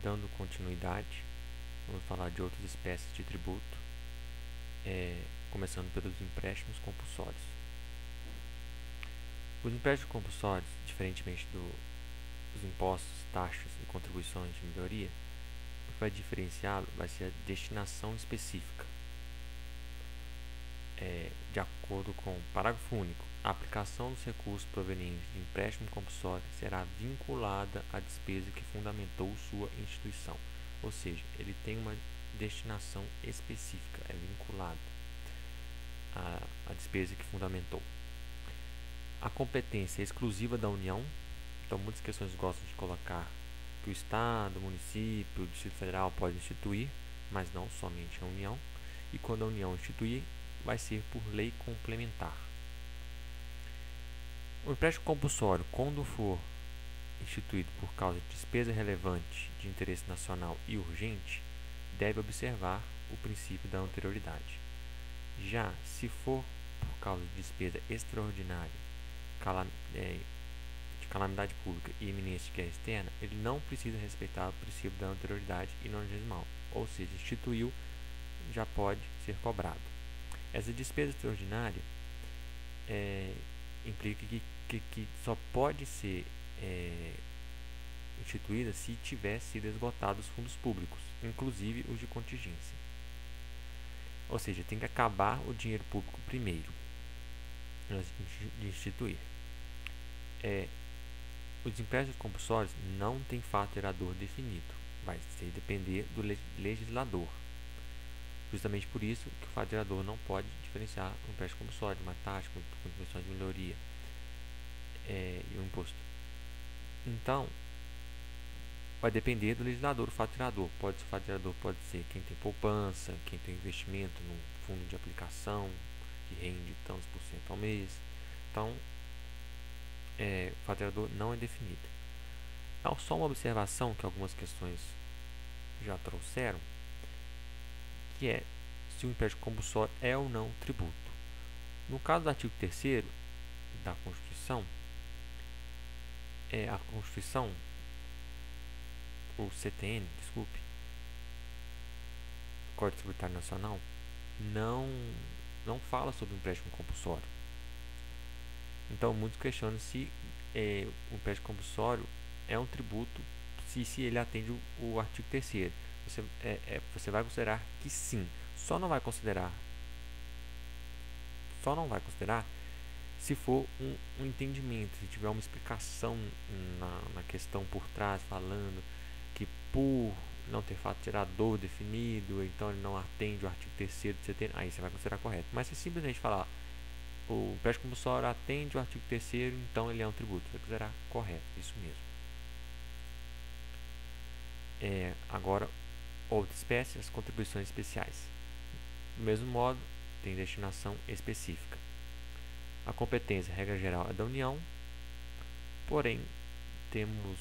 dando continuidade, vamos falar de outras espécies de tributo, começando pelos empréstimos compulsórios. Os empréstimos compulsórios, diferentemente dos impostos, taxas e contribuições de melhoria, o que vai diferenciá-lo vai ser a destinação específica. De acordo com o parágrafo único, a aplicação dos recursos provenientes de empréstimo compulsório será vinculada à despesa que fundamentou sua instituição, ou seja, ele tem uma destinação específica, é vinculado à despesa que fundamentou. A competência é exclusiva da União, então muitas questões gostam de colocar que o Estado, o município, o Distrito Federal pode instituir, mas não somente a União, e quando a União instituir, vai ser por lei complementar. O empréstimo compulsório, quando for instituído por causa de despesa relevante de interesse nacional e urgente, deve observar o princípio da anterioridade. Já se for por causa de despesa extraordinária, de calamidade pública e iminência de guerra externa, ele não precisa respeitar o princípio da anterioridade e nonagesimal, ou seja, instituiu, já pode ser cobrado. Essa despesa extraordinária implica que só pode ser instituída se tiver sido esgotados os fundos públicos, inclusive os de contingência. Ou seja, tem que acabar o dinheiro público primeiro, antes de instituir. Os empréstimos compulsórios não têm fato gerador definido, vai depender do legislador. Justamente por isso que o fato gerador não pode diferenciar um empréstimo compulsório, uma taxa, contribuição de melhoria e um imposto. Então, vai depender do legislador o fato gerador. O fato gerador pode ser quem tem poupança, quem tem investimento num fundo de aplicação que rende tantos por cento ao mês. Então, o fato gerador não é definido. Então, só uma observação que algumas questões já trouxeram, que é se o empréstimo compulsório é ou não tributo. No caso do artigo 3º da Constituição, a Constituição, o CTN, desculpe, Código Tributário Nacional, não fala sobre empréstimo compulsório. Então, muitos questionam se o empréstimo compulsório é um tributo, se ele atende o artigo 3º. Você vai considerar que sim, só não vai considerar se for um entendimento, se tiver uma explicação na questão por trás, falando que por não ter fato gerador definido, então ele não atende o artigo 3º do CTN, aí você vai considerar correto. Mas se simplesmente falar o empréstimo compulsório atende o artigo 3º, então ele é um tributo, você vai considerar correto, isso mesmo. Agora, outra espécie, as contribuições especiais. Do mesmo modo, tem destinação específica. A competência, regra geral, é da União, porém, temos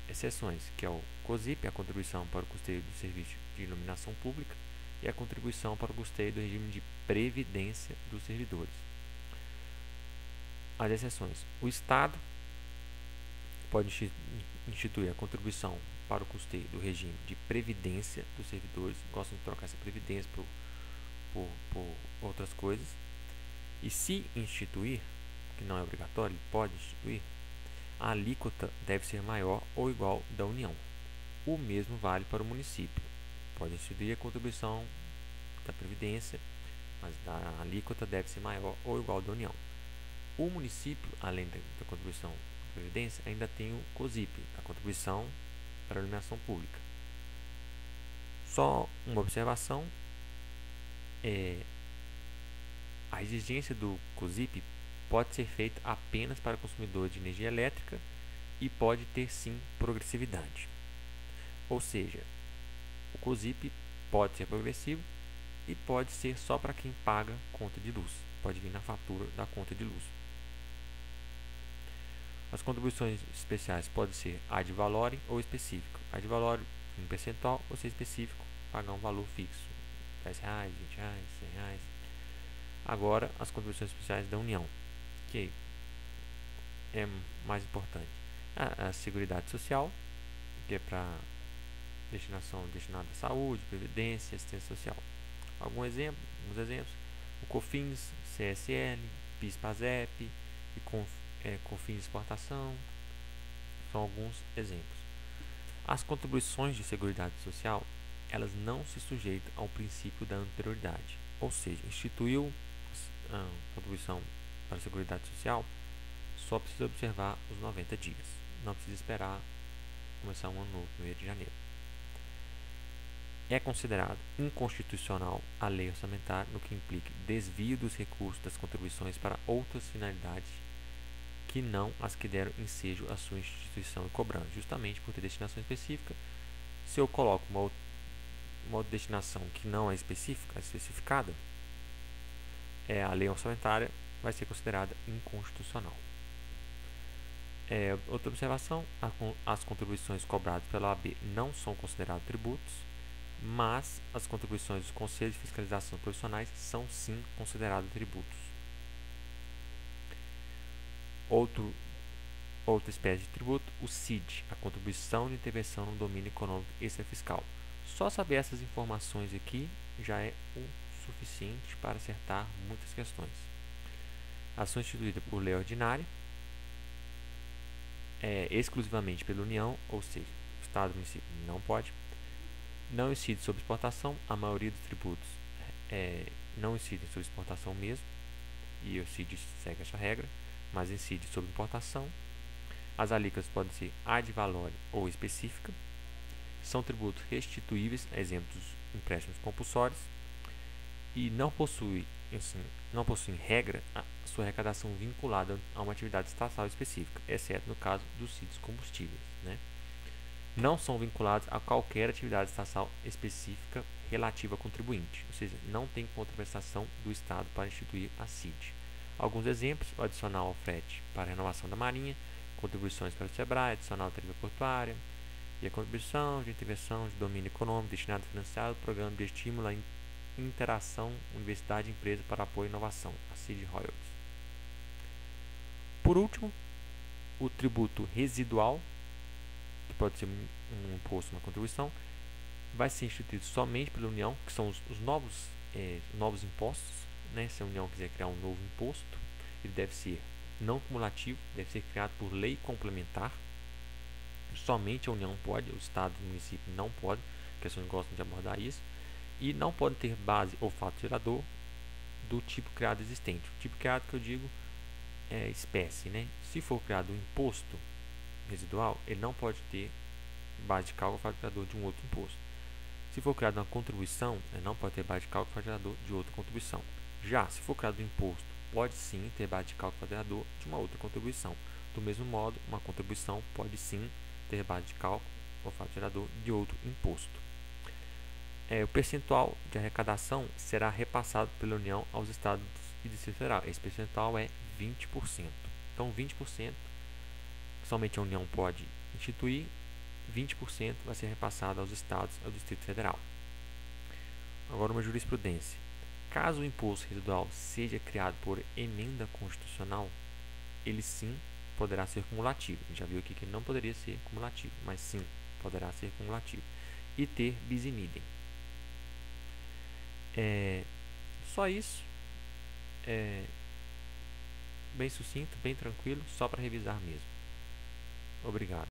exceções, que é o COSIP, a contribuição para o custeio do serviço de iluminação pública, e a contribuição para o custeio do regime de previdência dos servidores. As exceções. O Estado pode instituir a contribuição para o custeio do regime de previdência dos servidores, gostam de trocar essa previdência por outras coisas, e se instituir, que não é obrigatório, ele pode instituir, a alíquota deve ser maior ou igual da União. O mesmo vale para o município, pode instituir a contribuição da previdência, mas a alíquota deve ser maior ou igual da União. O município, além da contribuição da previdência, ainda tem o COSIP, a contribuição para a iluminação pública. Só uma observação, a exigência do COSIP pode ser feita apenas para consumidor de energia elétrica e pode ter sim progressividade. Ou seja, o COSIP pode ser progressivo e pode ser só para quem paga conta de luz, pode vir na fatura da conta de luz. As contribuições especiais podem ser ad valorem ou específico. Ad valorem um percentual, ou ser específico, pagar um valor fixo, R$10, R$20, R$100. Agora, as contribuições especiais da União, que é mais importante. A Seguridade Social, que é para destinação destinada à saúde, previdência, assistência social. Alguns exemplos: o COFINS, CSL, PIS/PASEP e COFINS exportação são alguns exemplos. As contribuições de seguridade social, elas não se sujeitam ao princípio da anterioridade, ou seja, instituiu a contribuição para a seguridade social, só precisa observar os 90 dias, não precisa esperar começar um ano novo, 1º de janeiro. É considerado inconstitucional a lei orçamentária no que implique desvio dos recursos das contribuições para outras finalidades que não as que deram ensejo à sua instituição e cobrança, justamente por ter destinação específica. Se eu coloco uma outra destinação que não é especificada, a lei orçamentária vai ser considerada inconstitucional. Outra observação: as contribuições cobradas pela OAB não são consideradas tributos, mas as contribuições dos Conselhos de Fiscalização Profissionais são sim consideradas tributos. Outra espécie de tributo, o CID, a Contribuição de Intervenção no Domínio Econômico Extrafiscal. Só saber essas informações aqui já é o suficiente para acertar muitas questões. Ação instituída por lei ordinária, exclusivamente pela União, ou seja, o Estado e o município não pode. Não incide sobre exportação, a maioria dos tributos não incidem sobre exportação mesmo, e o CID segue essa regra, mas incide sobre importação. As alíquotas podem ser ad valorem ou específica. São tributos restituíveis, exemplo dos empréstimos compulsórios, e não possuem regra a sua arrecadação vinculada a uma atividade estatal específica, exceto no caso dos CIDs combustíveis, né? Não são vinculados a qualquer atividade estatal específica relativa ao contribuinte, ou seja, não tem contraprestação do Estado para instituir a CID. Alguns exemplos: o adicional ao frete para a renovação da marinha, contribuições para o SEBRAE, adicional à tarifa portuária, e a contribuição de intervenção de domínio econômico destinada a financiar o programa de estímulo à interação universidade-empresa para apoio à inovação, a CID Royalties. Por último, o tributo residual, que pode ser um imposto, uma contribuição, vai ser instituído somente pela União, que são os novos impostos, né? Se a União quiser criar um novo imposto, ele deve ser não cumulativo, deve ser criado por lei complementar. Somente a União pode, o Estado e o município não podem, porque eles gostam de abordar isso, e não pode ter base ou fato gerador do tipo criado existente. O tipo criado que eu digo é espécie, né? Se for criado um imposto residual, ele não pode ter base de cálculo ou fato gerador de um outro imposto. Se for criado uma contribuição, ele não pode ter base de cálculo ou fato gerador de outra contribuição. Já se for criado um imposto, pode sim ter base de cálculo ou fato gerador de uma outra contribuição. Do mesmo modo, uma contribuição pode sim ter base de cálculo ou fato gerador de outro imposto. O percentual de arrecadação será repassado pela União aos Estados e Distrito Federal. Esse percentual é 20%. Então, 20% somente a União pode instituir, 20% vai ser repassado aos Estados e ao Distrito Federal. Agora, uma jurisprudência. Caso o imposto residual seja criado por emenda constitucional, ele sim poderá ser cumulativo. A gente já viu aqui que ele não poderia ser cumulativo, mas sim poderá ser cumulativo. E ter bis in idem. Só isso. Bem sucinto, bem tranquilo, só para revisar mesmo. Obrigado.